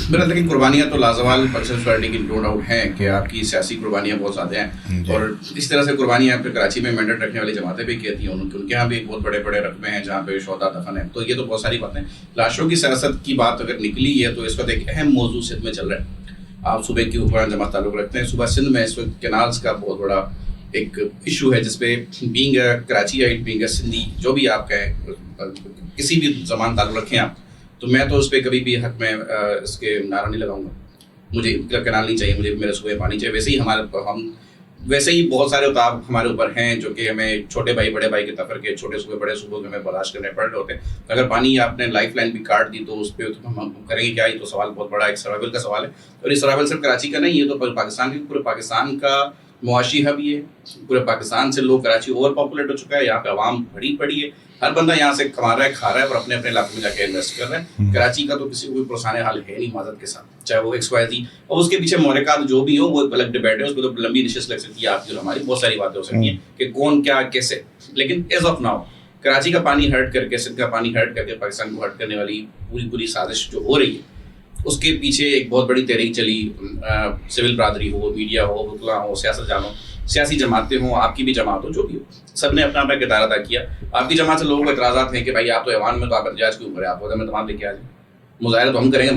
मेरा लेकिन कुर्बानियाँ तो लाजवाल पर्सनैलिटी की नो डाउट हैं कि आपकी सियासी कुर्बानियाँ बहुत ज़्यादा हैं, और इस तरह से कुर्बानियाँ फिर कराची में मेंडेट रखने वाली जमातें भी कहती हैं, उनके यहाँ भी बहुत बड़े बड़े रकबे हैं जहाँ पे शोहदा दफन है। तो ये तो बहुत सारी बातें, लाशों की सियासत की बात अगर निकली है तो इस वक्त एक अहम मौजू सिंध में चल रहा है। आप सूबे की हुक्मरान जमात ताल्लुक रखते हैं, सुबह सिंध में इस वक्त कैनाल्स का बहुत बड़ा एक इशू है, जिसपे बीइंग कराची आइट, बीइंग सिंधी, जो भी आप कहें, किसी भी जमान ताल्लुक रखें आप, तो मैं तो उस पर कभी भी हक में इसके नारा नहीं लगाऊंगा। मुझे कैनाल नहीं चाहिए, मुझे मेरे सूबे पानी चाहिए। वैसे ही बहुत सारे उताब हमारे ऊपर हैं जो कि हमें छोटे भाई बड़े भाई के तफर के छोटे सूबे बड़े सूबों के हमें बर्दाश्त करने पड़ रहे होते हैं। अगर पानी आपने लाइफ लाइन भी काट दी तो उस पर तो हम करेंगे क्या? ये तो सवाल बहुत बड़ा एक सर्वाइवल का सवाल है, और ये सर्वाइवल सिर्फ कराची का नहीं, ये तो पाकिस्तान के पूरे पाकिस्तान का मुआशी हब ये है। पूरे पाकिस्तान से लोग, कराची ओवर पॉपुलेट हो चुका है, यहाँ पे आवाम भरी पड़ी है, हर बंदा यहाँ से कमा रहा है, खा रहा है और अपने अपने इलाके में जाके इन्वेस्ट कर रहा है। कराची का तो किसी को कोई पुरसाने हाल है नहीं माजत के साथ, चाहे वो XYZ, और उसके पीछे मोहरकात जो भी हो वो एक अलग डिबेट है, उसको तो लंबी निशिस्त लग सकती है आपकी और हमारी, बहुत सारी बातें हो सकती हैं कि कौन क्या कैसे। लेकिन एज ऑफ नाउ कराची का पानी हर्ट करके, सिंध का पानी हर्ट करके पाकिस्तान को हर्ट करने वाली पूरी साजिश जो हो रही है, उसके पीछे एक बहुत बड़ी तहरीक चली। सिविल बरादरी हो, मीडिया हो, वकला हो, सियासतदान हो, सियासी जमातें हों, आपकी भी जमात हो, जो भी हो, सब ने अपना अपना किरदार अदा किया। आपकी जमात से लोगों को एतराज़ात हैं कि भाई आप तो ऐवान में, तो आप एहतजाज क्यों करें, आप में तमाम लेके आ जाए, मुजाहरा तो हम करेंगे।